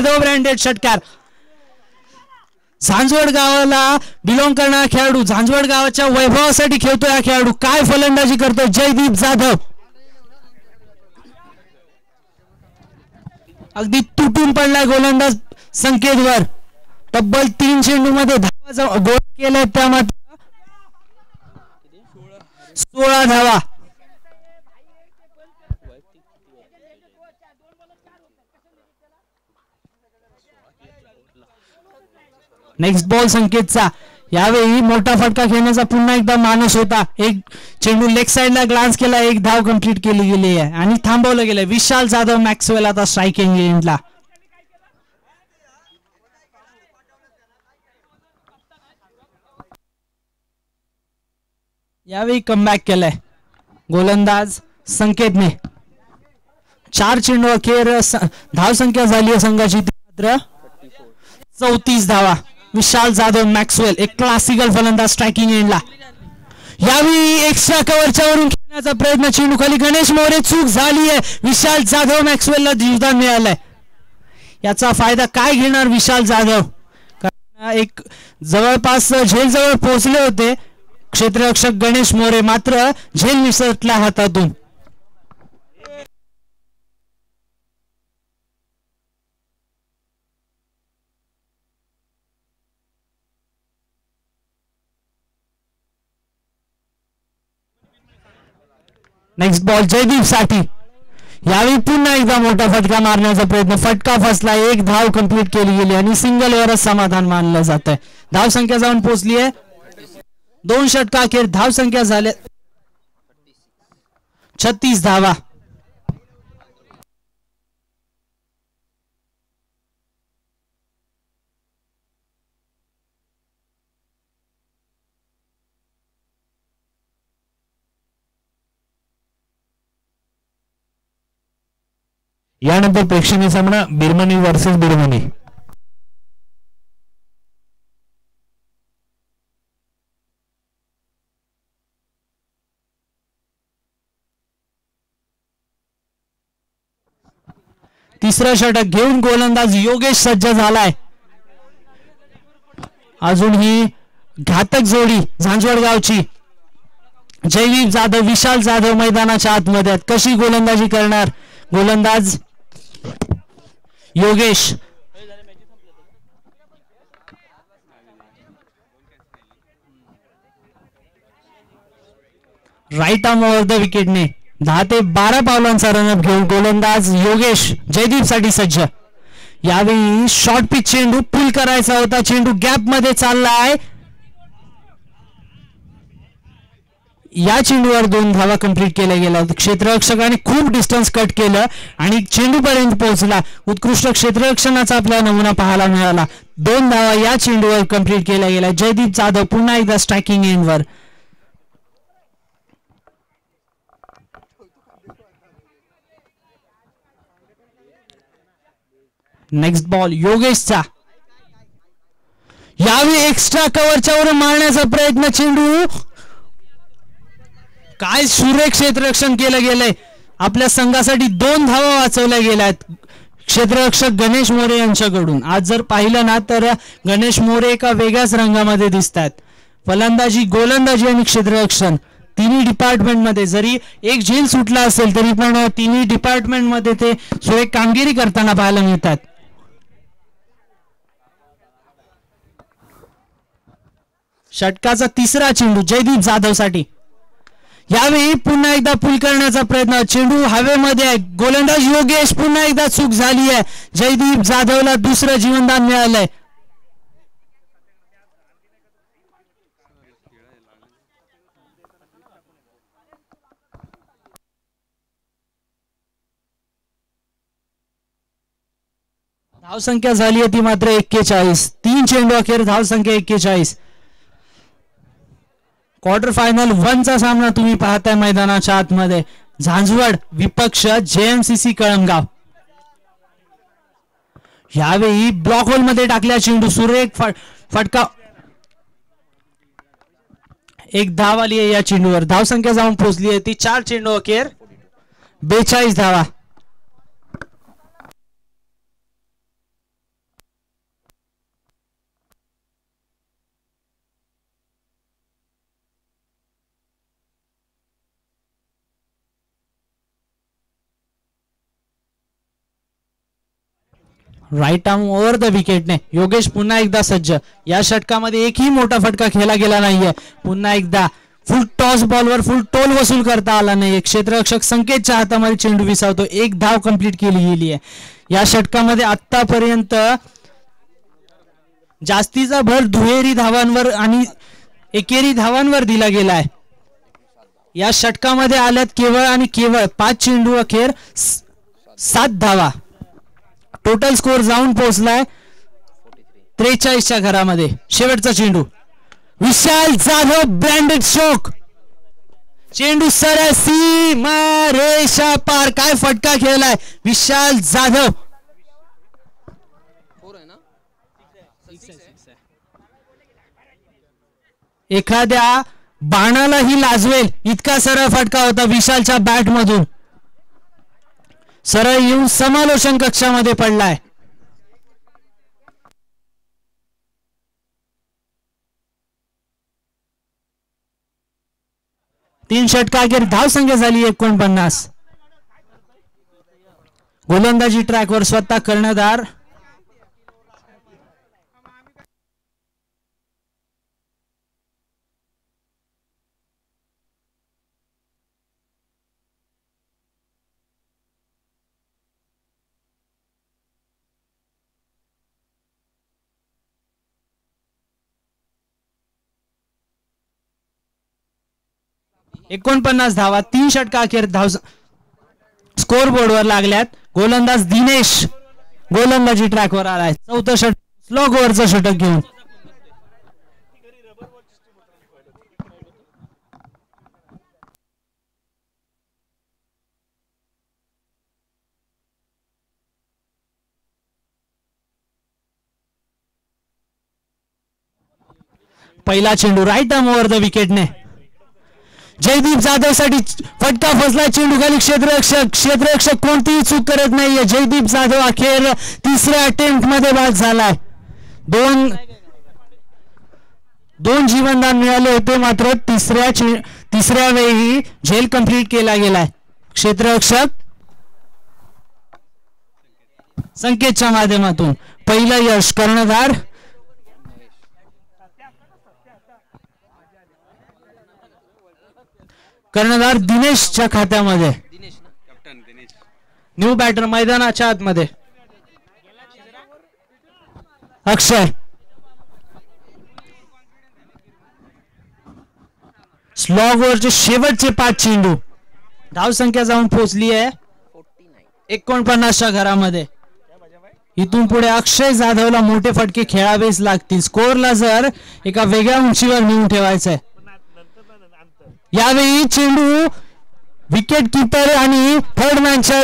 Jadhav branded षटकार. झांजवड गावाला belong करणारा खेळाडू, झांजवड गावाच्या वैभवासाठी खेळतो हा खेळाडू. काय फलंदाजी करतो जयदीप जाधव. अगदी तुटून पडलाय गोलंदाज संकेतवर. तब्बल 3 चेंडूमध्ये धावा गोल केले, त्यामध्ये 16 धावा. नेक्स्ट बॉल संकेतचा. यावेळी मोठा फटका खेळण्याचा पुन्हा एकदा मानस होता. एक चेंडू लेग साइडला ग्लान्स केला, एक धाव कंप्लीट केली गेली आहे आणि थांबवलं गेलंय. विशाल जाधव मॅक्सवेल आता स्ट्रायकिंग एंडला. यावेळी कमबॅक केलंय गोलंदाज संकेतने. 4 चेंडू अखेर धाव संख्या झाली आहे संघाची मात्र 34 धावा. विशाल जाधव मॅक्सवेल एक क्लासिकल फलंदाज स्ट्रायकिंग एंडला. यावेळी एक्स्ट्रा कव्हरच्या वरून खेळण्याचा प्रयत्न, चेंडू खाली. गणेश मोरे चूक झाली आहे. विशाल जाधव मॅक्सवेलला जीवदान मिळालंय. याचा फायदा काय घेणार विशाल जाधव. एक जवळपास झेल जवळ पोहोचले होते क्षेत्ररक्षक गणेश मोरे, मात्र झेल निसटला हातातून. नेक्स्ट बॉल जयदीप साठी. यावेळी पुन्हा एकदा मोठा फटका मारण्याचा प्रयत्न, फटका फसला. एक धाव कंप्लीट केली गेली आणि सिंगलवरच समाधान मानलं जात आहे. धाव संख्या जाऊन पोहोचली आहे 2 षटका अखेर धाव संख्या झाल्या 36 धावा. यानंतर प्रेक्षणीय सामना बिरमणी वर्सेस बिरमणी. तिसरं षटक घेऊन गोलंदाज योगेश सज्ज झालाय. अजून ही घातक जोडी झांजवड गावची. जयदीप जाधव विशाल जाधव मैदानाच्या आतमध्ये. कशी गोलंदाजी करणार गोलंदाज Yogesh. Right arm over the विकेटने 10 ते 12 पावलांचा रनअप घेऊन गोलंदाज योगेश जयदीप साठी सज्ज. यावेळी शॉर्ट पिच चेंडू पुल करायचा होता, चेंडू गॅप मध्ये चाललाय. या चेंडूवर 2 धावा कंप्लीट केल्या गेल्या. क्षेत्ररक्षकाने खूप डिस्टन्स कट केलं आणि चेंडू पर्यंत पोहोचला. उत्कृष्ट क्षेत्ररक्षणाचा आपला नमुना पाहायला मिळाला. 2 धावा या चेंडूवर कंप्लीट केल्या गेल्या. जयदीप जाधव पुन्हा एकदा स्ट्रायकिंग एंडवर. नेक्स्ट बॉल योगेशचा. यावेळी एक्स्ट्रा कव्हरच्या वर मारण्याचा प्रयत्न, चेंडू काय सुरेख क्षेत्ररक्षण केलं गेलंय. आपल्या संघासाठी 2 धावा वाचवल्या गेल्यात क्षेत्ररक्षक गणेश मोरे यांच्याकडून. आज जर पाहिलं ना तर गणेश मोरे एका वेगळ्याच रंगामध्ये दिसतात. फलंदाजी, गोलंदाजी आणि क्षेत्ररक्षण तिन्ही डिपार्टमेंट मध्ये जरी एक झेल सुटला असेल तरी पण तिन्ही डिपार्टमेंट मध्ये ते सुरेख कामगिरी करताना पाहायला मिळतात. षटकाचा तिसरा चेंडू जयदीप जाधव साठी. यावेळी पुन्हा एकदा पुल करण्याचा प्रयत्न, चेंडू हवेमध्ये आहे. गोलंदाज योगेश पुन्हा एकदा चूक झाली आहे. जयदीप जाधवला दुसरं जीवनदान मिळालंय. धावसंख्या झाली आहे ती मात्र 41. 3 चेंडू अखेर धावसंख्या 41. क्वार्टर फायनल 1 चा सामना तुम्ही पाहताय मैदानाच्या आतमध्ये. झांजवड विपक्ष JMCC कळमगाव. यावेळी ब्लॉक होल मध्ये टाकल्या चेंडू, सुरेख फटका. 1 धाव आली आहे या चेंडूवर. धावसंख्या जाऊन पोहोचली आहे ती 4 चेंडू अखेर 42 धावा. राईट आर्म ओव्हर द विकेटने योगेश पुन्हा एकदा सज्ज. या षटकामध्ये एकही मोठा फटका खेळला गेला नाहीये. पुन्हा एकदा फुल टॉस बॉलवर फुल टोल वसूल करता आला नाही. क्षेत्ररक्षक संकेतच्या हातामध्ये चेंडू विसावतो. एक धाव कंप्लीट केली गेली आहे. या षटकामध्ये आतापर्यंत जास्तीचा भर दुहेरी धावांवर आणि एकेरी धावांवर दिला गेला आहे. या षटकामध्ये आल्यात केवळ आणि केवळ 5 चेंडू अखेर 7 धावा. टोटल स्कोर जाऊन पोहोचलाय 43च्या घरामध्ये. शेवटचा चेंडू विशाल जाधव ब्रँडेड स्ट्रोक. चेंडू सरळ सीमा रेषा पार. काय फटका खेळलाय विशाल जाधव. एखाद्या बाणालाही लाजवेल इतका सरळ फटका होता विशालच्या बॅट मधून. सरळ येऊन समालोचन कक्षामध्ये पडलाय. तीन षटका अखेर धावसंख्या झाली 49. गोलंदाजी ट्रॅकवर स्वतः कर्णधार एकोणपन्नास धावा. 3 षटका अखेर धाव स्कोर बोर्डवर लागल्यात. गोलंदाज दिनेश गोलंदाजी ट्रॅकवर आलाय. चौथं षटक स्लॉग ओव्हरचं षटक घेऊन. पहिला चेंडू राईट आर्म ओव्हर द विकेटने. जयदीप जाधव साठी फटका फसला. चेंडू खाली क्षेत्ररक्षक कोणतीही चूक करत नाहीये. जयदीप जाधव अखेर तिसऱ्या अटेम्प्ट मध्ये बाद झालाय. दोन जीवनदान मिळाले होते मात्र तिसऱ्या वेळी झेल कंप्लीट केला गेलाय. क्षेत्ररक्षक संकेतच्या माध्यमातून पहिलं यश कर्णधार दिनेशच्या खात्यामध्ये. न्यू बॅटर मैदानाच्या आतमध्ये अक्षय. स्लॉग ओव्हरचे शेवटचे 5 चेंडू. धावसंख्या जाऊन पोहोचली आहे 49च्या घरामध्ये. इथून पुढे अक्षय जाधवला मोठे फटके खेळावेच लागतील. स्कोरला जर एका वेगळ्या उंचीवर नेऊन ठेवायचंय. यावेळी चेंडू विकेट किपर आणि थर्ड मॅनच्या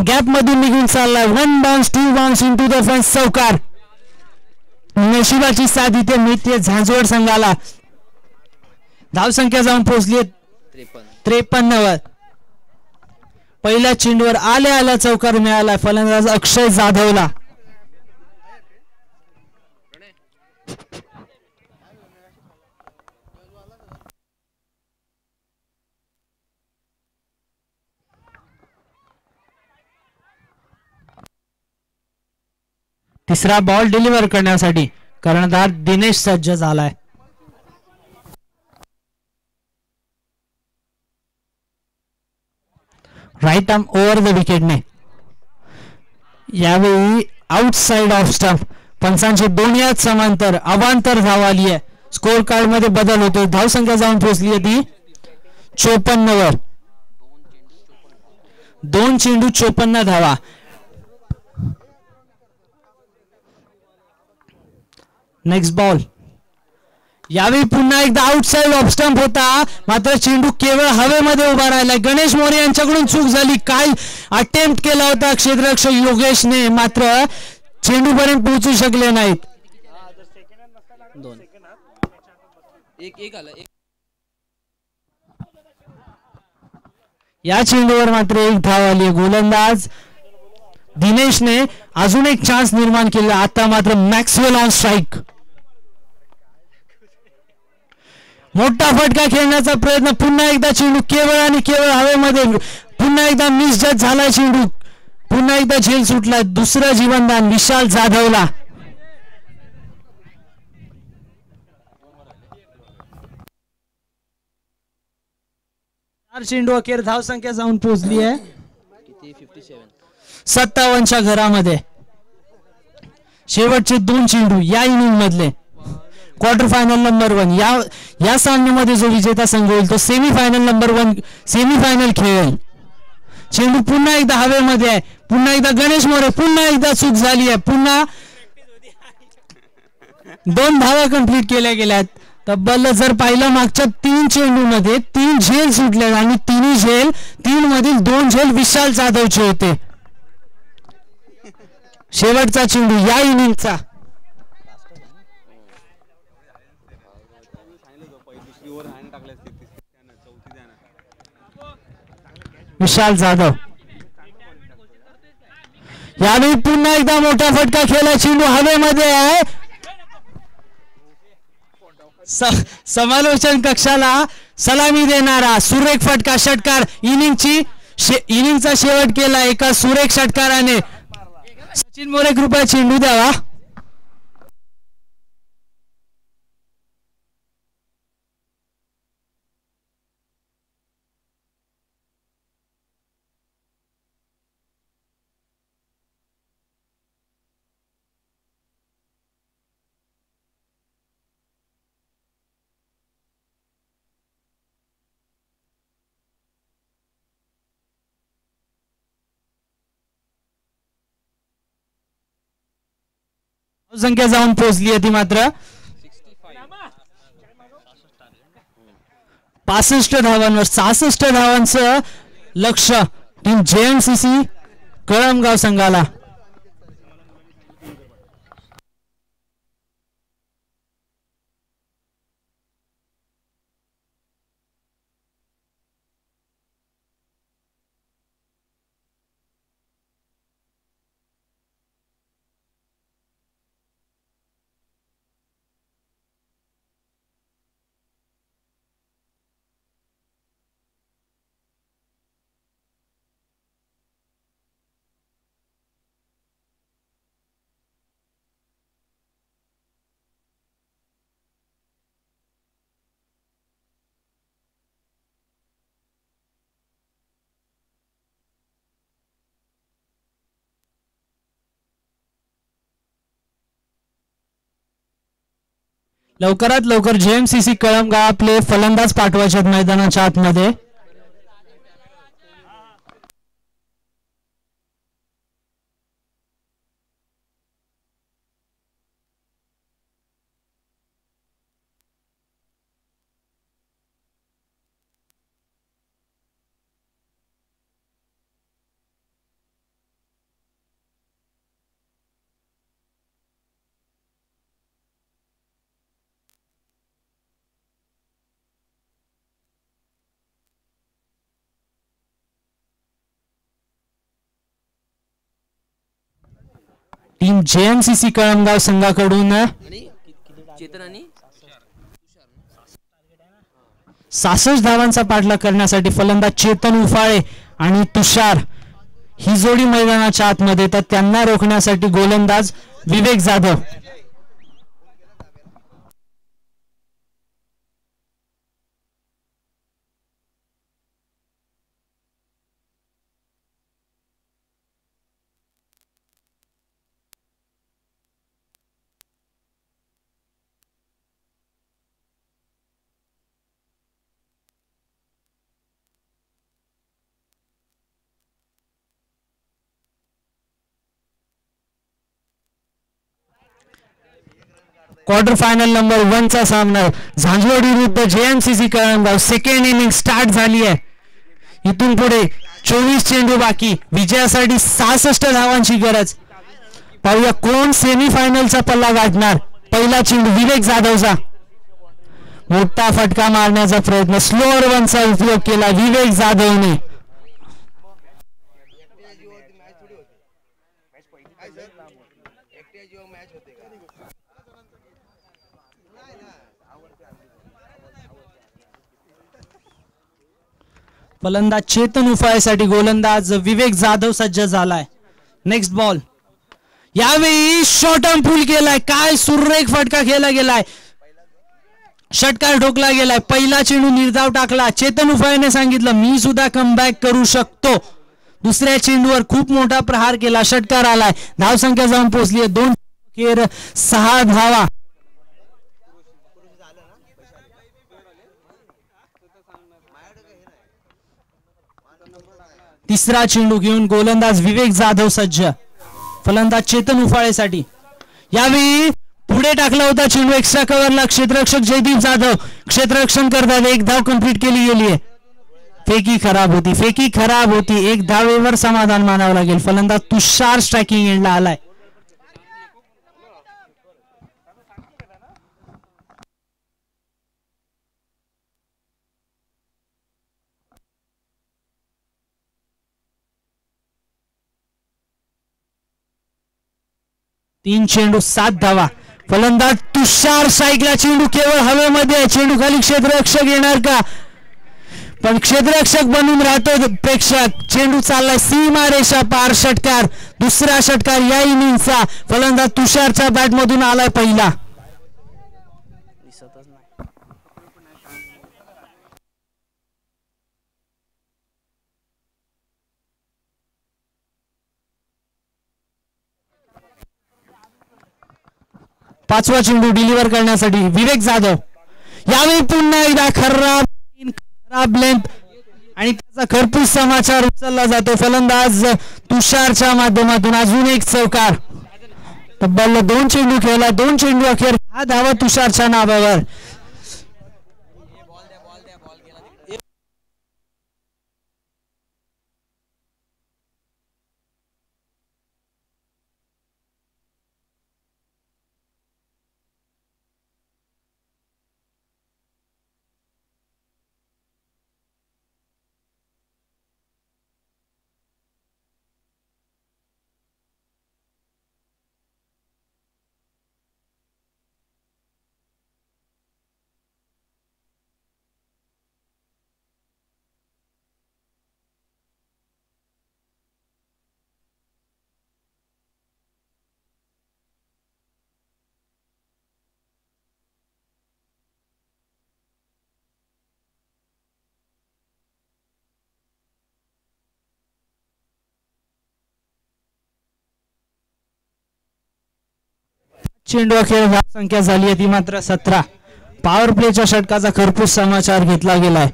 गॅप मधून निघून चाललाय. 1 bounce 2 bounce into the fence. चौकार. नशिबाची साथ इथे मिळते झांझवड संघाला. धावसंख्या जाऊन पोहोचली 53वर. पहिल्या चेंडूवर आल्या चौकार मिळाला फलंदाज अक्षय जाधवला. तिसरा बॉल डिलिव्हर करण्यासाठी कर्णधार दिनेश सज्ज झालाय. राईट आर्म ओव्हर द विकेटने. यावेळी आउटसाइड ऑफ स्टंप. पंचांचे दोन्ही हात समांतर अवांतर धाव आली आहे. स्कोर कार्ड मध्ये बदल होतो. धावसंख्या जाऊन पोहोचली आहे ती 54वर. 2 चेंडू 54 धावा. Next ball. यावेळी पुन्हा एकदा आउटसाइड ऑफ स्टंप होता मात्र चेंडू केवळ हवेमध्ये उभा राहिला. गणेश मोरे यांच्याकडून चूक झाली. काय अटेम्प्ट केला होता क्षेत्ररक्षक योगेशने मात्र चेंडू पर्यंत पोहोचू शकले नाहीत. या चेंडूवर मात्र 1 धाव आली. गोलंदाज दिनेशने अजून एक चान्स निर्माण केला. आता मात्र मॅक्सवेल ऑन स्ट्राइक. मोठा फटका खेळण्याचा प्रयत्न. पुन्हा एकदा चेंडू केवळ आणि केवळ हवेमध्ये. पुन्हा एकदा मिसजज झाला चेंडू. पुन्हा एकदा झेल सुटला, दुसरं जीवनदान विशाल जाधवला. चार चेंडू अखेर धावसंख्या जाऊन पोहोचली आहे 57च्या घरामध्ये. शेवटचे 2 चेंडू या इनिंग मधले. क्वार्टर फायनल नंबर 1 या सामन्यामध्ये जो विजेता संघ होईल तो सेमीफायनल नंबर 1 सेमीफायनल खेळेल. चेंडू पुन्हा एकदा हवेमध्ये आहे. पुन्हा एकदा गणेश मोरे, पुन्हा एकदा चूक झाली आहे. पुन्हा 2 धावा कंप्लीट केल्या गेल्यात. तब्बल जर पाहिलं मागच्या 3 चेंडू मध्ये 3 झेल सुटले आणि तिन्ही झेल 3 मधील 2 झेल विशाल जाधवचे होते. शेवटचा चेंडू या इनिंगचा. विशाल जाधव यावेळी पुन्हा एकदा मोठा फटका खेळला. चेंडू हवेमध्ये आहे. समालोचन कक्षाला सलामी देणारा सुरेख फटका, षटकार. इनिंगचा शेवट केला एका सुरेख षटकाराने. सचिन मोरे कृपया चेंडू द्यावा. संख्या जाऊन पोहोचली आहे ती मात्र 65 धावांवर. 66 धावांचं लक्ष टीम JMCC कळमगाव संघाला. लवकरात लवकर JMCC कळमगाव आपले फलंदाज पाठवायचे मैदानाच्या आतमध्ये. टीम JMCC कळमगाव संघाकडून 66 धावांचा पाठलाग करण्यासाठी फलंदाज चेतन उफाळे आणि तुषार ही जोडी मैदानाच्या आतमध्ये. तर त्यांना रोखण्यासाठी गोलंदाज विवेक जाधव. क्वार्टर फायनल नंबर 1 चा सामना झांझवडी विरुद्ध JMCC Kalamgaon. Second inning start झाली आहे. इथून पुढे 24 चेंडू बाकी. विजयासाठी 66 धावांची गरज. पाहूया कोण सेमीफायनलचा पल्ला गाठणार. पहिला चेंडू विवेक जाधवचा. मोठा फटका मारण्याचा प्रयत्न. स्लोअर वनचा उपयोग केला विवेक जाधवने. फलंदाज चेतन उफाळेसाठी गोलंदाज विवेक जाधव सज्ज झालाय. Next ball. यावेळी शॉर्ट आर्म पुल केलाय. काय सुरेख फटका खेळला गेलाय. षटकार ठोकला गेलाय. पहिला चेंडू निर्धाव टाकला. चेतन उफाळेने सांगितलं मी सुद्धा कमबॅक करू शकतो. दुसऱ्या चेंडूवर खूप मोठा प्रहार केला. षटकार आलाय. धावसंख्या जाऊन पोहोचली 2 अखेर 6 धावा. तिसरा चेंडू घेऊन गोलंदाज विवेक जाधव सज्ज. फलंदाज चेतन उफाळेसाठी. यावेळी पुढे टाकला होता चेंडू एक्स्ट्रा कव्हरला. क्षेत्ररक्षक जयदीप जाधव क्षेत्ररक्षण करतात. एक धाव कंप्लीट केली गेली आहे. फेकी खराब होती. एक धावेवर समाधान मानावं लागेल. फलंदाज तुषार स्ट्रायकिंग एंडला आलाय. तीन चेंडू 7 धावा. फलंदाज तुषार स्ट्राईकला. चेंडू केवळ हवेमध्ये. चेंडू खाली क्षेत्ररक्षक येणार का? पण क्षेत्ररक्षक बनून राहतो प्रेक्षक. चेंडू चाललाय सीमारेषा पार. षटकार. दुसरा षटकार या इनिंगचा. फलंदाज तुषारच्या बॅट मधून आलाय पहिला. पाचवा चेंडू डिलिव्हर करण्यासाठी विवेक जाधव. यावेळी पुन्हा एकदा खराब लेंथ आणि त्याचा खरपूस समाचार उचलला जातो. फलंदाज तुषारच्या माध्यमातून अजून एक चौकार. तब्बल 2 चेंडू खेळला. 2 चेंडू अखेर 10 धावा तुषारच्या नावावर. चेंडू अखेर धावसंख्या झाली आहे ती मात्र 17. पॉवर प्लेच्या षटकाचा खरपूस समाचार घेतला गेलाय.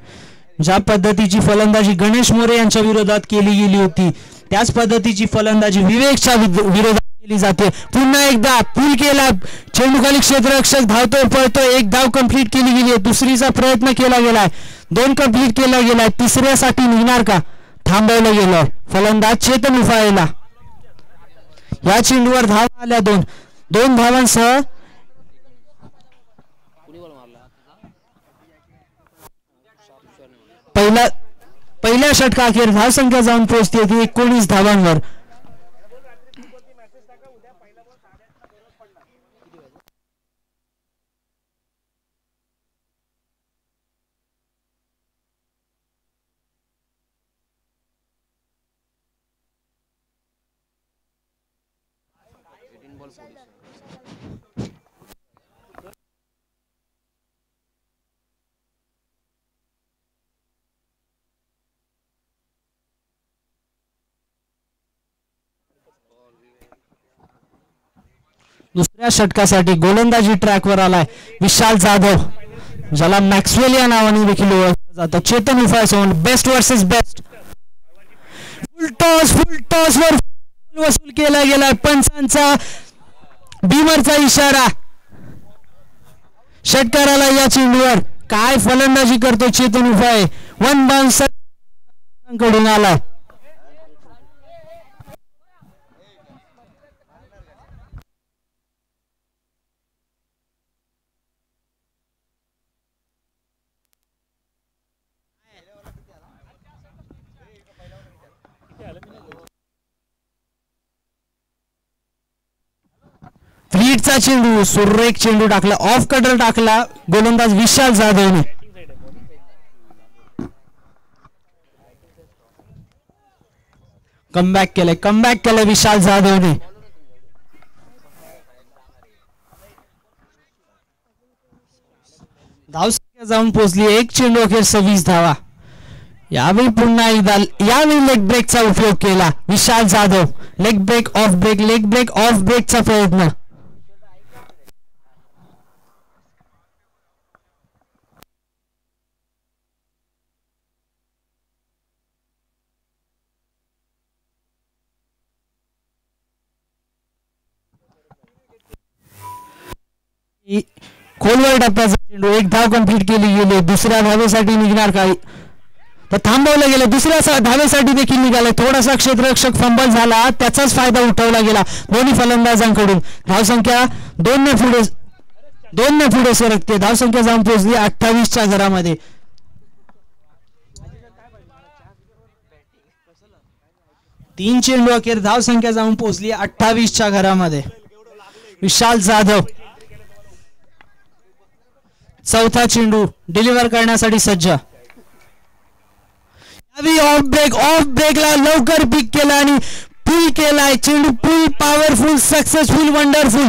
ज्या पद्धतीची फलंदाजी गणेश मोरे यांच्या विरोधात केली गेली होती त्याच पद्धतीची फलंदाजी विवेकच्या विरोधात केली जाते. पुन्हा एकदा पूल केला. चेंडू खाली क्षेत्ररक्षक धावतो पळतो. एक धाव कंप्लीट केली गेली आहे. दुसरीचा प्रयत्न केला गेलाय. 2 कंप्लीट केला गेलाय. तिसऱ्यासाठी निघणार का? थांबवलं गेलं. फलंदाज चेतन उफाळेला. या चेंडूवर धावा आल्या 2 धावांसह पहिल्या षटकाखेर धावसंख्या जाऊन पोहोचते 19 धावांवर. दुसऱ्या षटकासाठी गोलंदाजी ट्रॅकवर आलाय विशाल जाधव, ज्याला मॅक्सवेल या नावाने देखील ओळखलं जातं. चेतन उफाळेसोबत best versus best. Full toss वर वसूल केला गेलाय. पंचांचा बीमरचा इशारा. षटकाराला या चेंडूवर काय फलंदाजी करतो चेतन उफाळे. 1 बाउन्स कडून आलाय. फ्लीटचा चेंडू, सुरेख चेंडू टाकला. ऑफ कटर टाकला गोलंदाज विशाल जाधवने. कमबॅक केलंय विशाल जाधवने. धावसंख्या जाऊन पोहोचली 1 चेंडू अखेर 26 धावा. यावेळी पुन्हा एकदा यावेळी लेग ब्रेकचा उपयोग केला विशाल जाधव. लेग ब्रेक ऑफ ब्रेकचा प्रयत्न. खोलवर टप्प्याचा चेंडू. एक धाव कंप्लीट केली गेली. दुसऱ्या धावेसाठी निघणार काही तर थांबवलं गेलं. दुसऱ्या धावेसाठी देखील निघाले. थोडासा क्षेत्ररक्षक फंबल झाला त्याचाच फायदा उठवला गेला दोन्ही फलंदाजांकडून. धावसंख्या 2 ने पुढे सरकते. धावसंख्या जाऊन पोहोचली 28च्या घरामध्ये. तीन चेंडू अखेर धावसंख्या जाऊन पोहोचली 28च्या घरामध्ये. विशाल जाधव चौथा चेंडू डिलिव्हर करण्यासाठी सज्ज. ऑफ ब्रेकला लवकर पिक केला आणि पुल केलाय चेंडू. पुल पॉवरफुल सक्सेसफुल वंडरफुल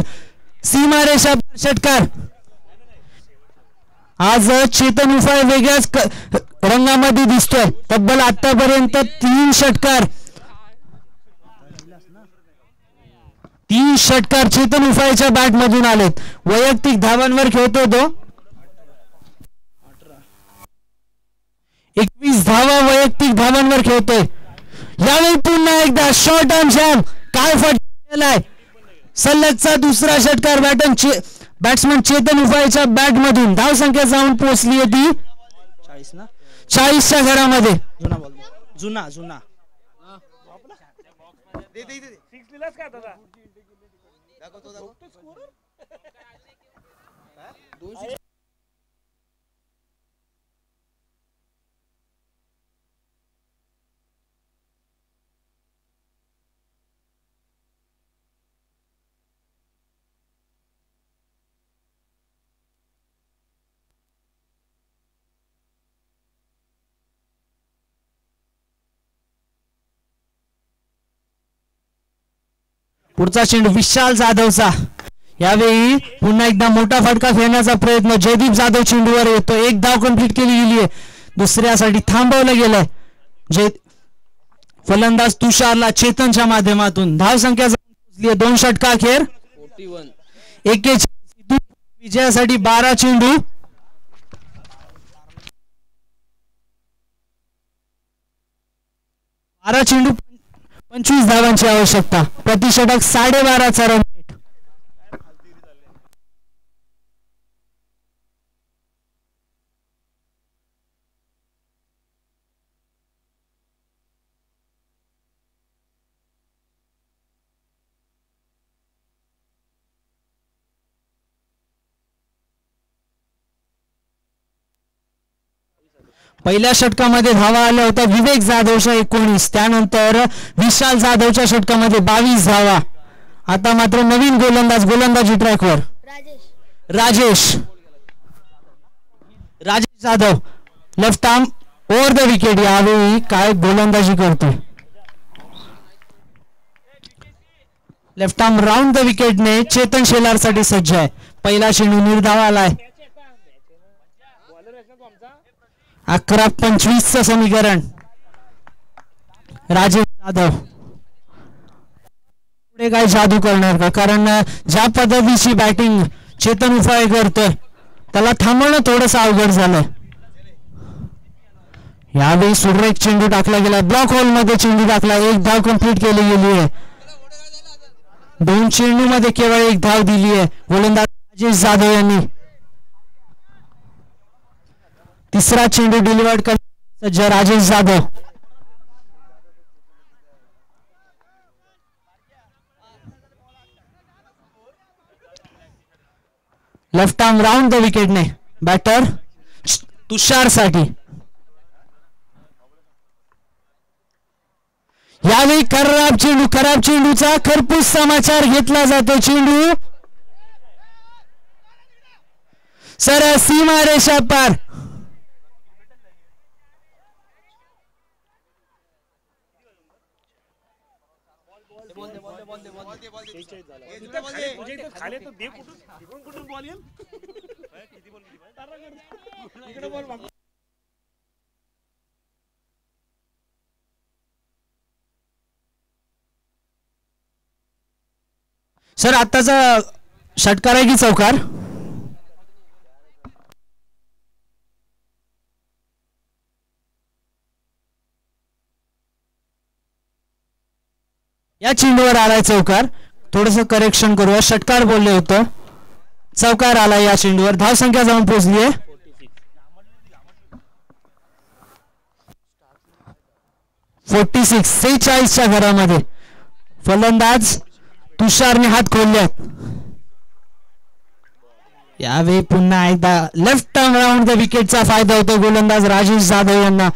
सीमारेषा षटकार. आज चेतन उफाय वेगळ्याच रंगामध्ये दिसतोय. तब्बल आतापर्यंत 3 षटकार चेतन उफायच्या बॅट मधून आलेत. वैयक्तिक धावांवर खेळतो तो. 21 धावा वैयक्तिक धावांवर खेळतोय. यावेळी पुन्हा एकदा शॉर्ट आर्म जॅम. काय फटकेलाय सलगचा दुसरा षटकार बॅट्समन चेतन उफायच्या बॅट मधून. धावसंख्या जाऊन पोहोचली ती 40च्या घरामध्ये. जुना पुढचा चेंडू विशाल जाधवचा. यावेळी पुन्हा एकदा मोठा फटका खेळण्याचा प्रयत्न. जयदीप जाधव चेंडूवर येतो. एक धाव कंप्लीट केली गेली आहे. दुसऱ्यासाठी थांबवलं गेलंय. फलंदाज तुषारला चेतनच्या माध्यमातून. धावसंख्या पोहोचली 2 षटका अखेर 41. विजयासाठी 12 चेंडू. 25 धावांची आवश्यकता. प्रतिषटक 12.5चा रन रेट. पहिल्या षटकामध्ये धावा आल्या होत्या विवेक जाधवच्या 19. त्यानंतर विशाल जाधवच्या षटकामध्ये 22 धावा. आता मात्र नवीन गोलंदाजी ट्रॅकवर Rajesh Jadhav. Left arm over the wicket. यावेळी काय गोलंदाजी करतोय. लेफ्ट आर्म राऊंड द विकेटने चेतन शेलार साठी सज्ज आहे. पहिला चेंडू निर्धाव आलाय. 11-25चं समीकरण. राजेश जाधव पुढे काय जादू करणार का. कारण ज्या पद्धतीची बॅटिंग चेतन उफाळे करतोय त्याला थांबवणं थोडंसं अवघड झालंय. यावेळी सुरेख चेंडू टाकला गेला. ब्लॉक होल मध्ये चेंडू टाकला. 1 धाव कंप्लीट केली गेली आहे. 2 चेंडू मध्ये केवळ 1 धाव दिली आहे गोलंदाज राजेश जाधव यांनी. तिसरा चेंडू डिलिव्हर्ड करण्यासाठी सज्ज Rajesh Jadhav. Left arm round the विकेटने बॅटर तुषार साठी. यावेळी खराब चेंडूचा खरपूस समाचार घेतला जातो. चेंडू सरळ सीमारेषा पार. सर आताचा षटकार आहे की चौकार? या चेंडूवर आलाय चौकार. थोडस करेक्शन करूया, षटकार बोलले होतं, चौकार आलाय या चेंडूवर. धाव संख्या जाऊन पोहोचली आहे 46 च्या घरामध्ये. फलंदाज तुषारने हात खोललेत. यावेळी पुन्हा एकदा लेफ्ट टर्न राऊंड द विकेटचा फायदा होतो गोलंदाज राजेश जाधव यांना.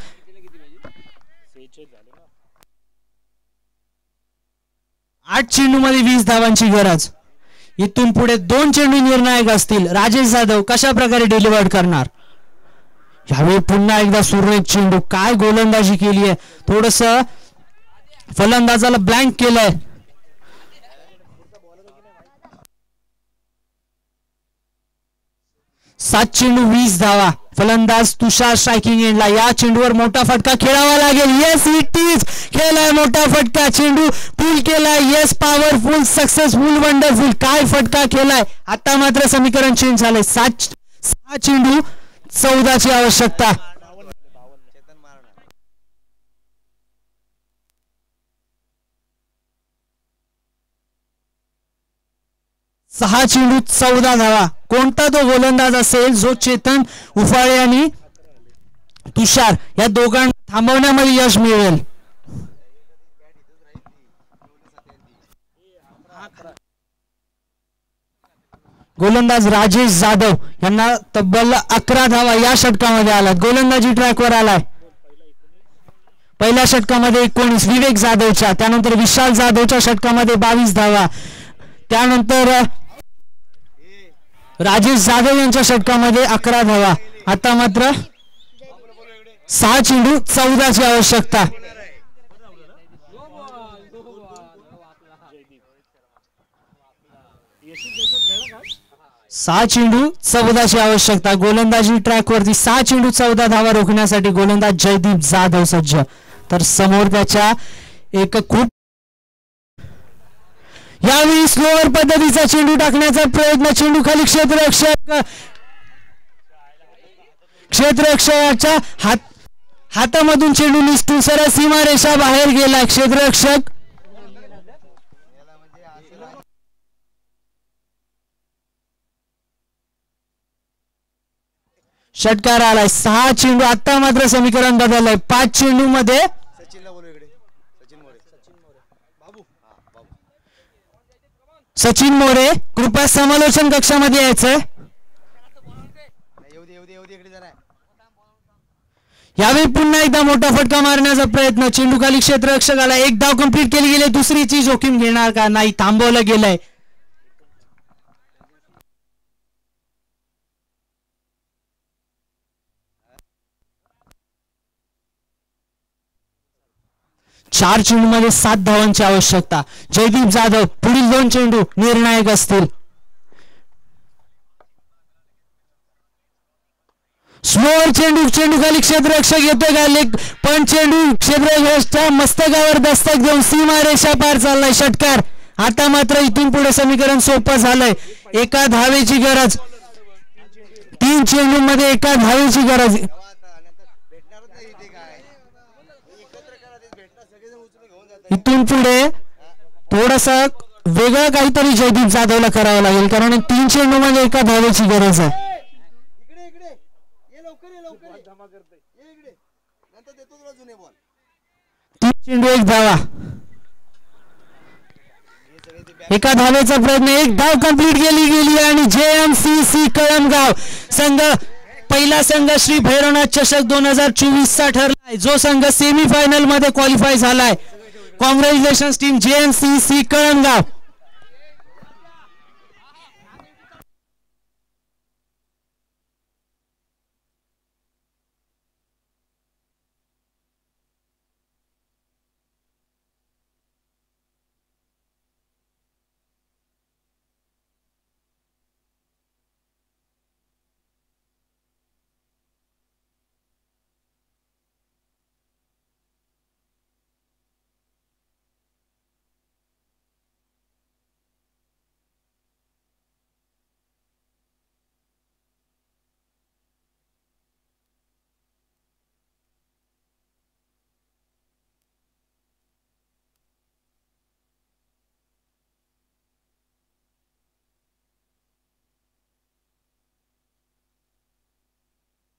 8 चेंडूमध्ये 20 धावांची गरज. इथून पुढे 2 चेंडू निर्णायक असतील. राजेश जाधव कशा प्रकारे डिलिव्हर करणार? यावेळी पुन्हा एकदा सुरेख चेंडू. काय गोलंदाजी केली आहे. थोडस फलंदाजाला ब्लँक केलंय. 7 चेंडू 20 धावा. फलंदाज तुषार स्ट्रायकिंग एंडला. या चेंडूवर मोठा फटका खेळावा लागेल. Yes it is. खेळलाय मोठा फटका. चेंडू पुल केलाय. Yes powerful, successful, wonderful. काय फटका खेळलाय. आता मात्र समीकरण चेंज झालंय. 6 चेंडू 14 ची आवश्यकता. 6 चेंडू 14 धावा. कोणता तो गोलंदाज असेल जो चेतन उफाळे आणि तुषार या दोघांना थांबवण्यामध्ये यश मिळेल. गोलंदाज राजेश जाधव यांना तब्बल 11 धावा या षटकामध्ये आलात. गोलंदाजी ट्रॅकवर आलाय. पहिल्या षटकामध्ये 19 विवेक जाधवच्या, त्यानंतर विशाल जाधवच्या षटकामध्ये 22 धावा, त्यानंतर राजेश जाधव यांच्या षटकामध्ये 11 धावा. आता मात्र 6 चेंडू 14 ची आवश्यकता. 6 चेंडू 14 ची आवश्यकता. गोलंदाजी ट्रॅकवरती 6 चेंडू 14 धावा रोखण्यासाठी गोलंदाज जयदीप जाधव सज्ज. तर समोर त्याच्या एक खूप यावेळी स्लोअर पद्धतीचा चेंडू टाकण्याचा प्रयत्न. चेंडू खाली क्षेत्ररक्षकाच्या हातामधून चेंडू निसटून सरळ सीमारेषा बाहेर गेला. क्षेत्ररक्षक षटकार आलाय. 6 चेंडू. आता मात्र समीकरण बदललंय. 5 चेंडू मध्ये सचिन मोरे कृपया समालोचन कक्षामध्ये यायचंय. यावेळी पुन्हा एकदा मोठा फटका मारण्याचा प्रयत्न. चेंडू खाली क्षेत्ररक्षकाला. एक धाव कंप्लीट केली गेली. दुसरीची जोखीम घेणार का? नाही, थांबवलं गेलंय. चार चेंडू मध्ये 7 धावांची आवश्यकता. जयदीप जाधव पुढील 2 चेंडू निर्णायक असतील. स्लोअर चेंडू खाली क्षेत्ररक्षक येतोय का? पण चेंडू क्षेत्ररक्षकाच्या मस्तकावर दस्तक देऊन सीमारेषा पार चाललाय. षटकार. आता मात्र इथून पुढे समीकरण सोपं झालंय. एका धावेची गरज. 3 चेंडू मध्ये एका धावेची गरज. इथून पुढे थोडस वेगळं काहीतरी जयदीप जाधवला करावं लागेल, कारण 3 चेंडू मध्ये एका धावेची गरज आहे. 3 चेंडू 1 धावा. एका धावेचा प्रयत्न. 1 धाव कंप्लीट गेली आणि JMCC कळमगाव संघ पहिला संघ श्री भैरवनाथ चषक 2024 चा ठरलाय, जो संघ सेमी फायनल मध्ये क्वालिफाय झालाय. Congratulations team JMCC Kalamgaon.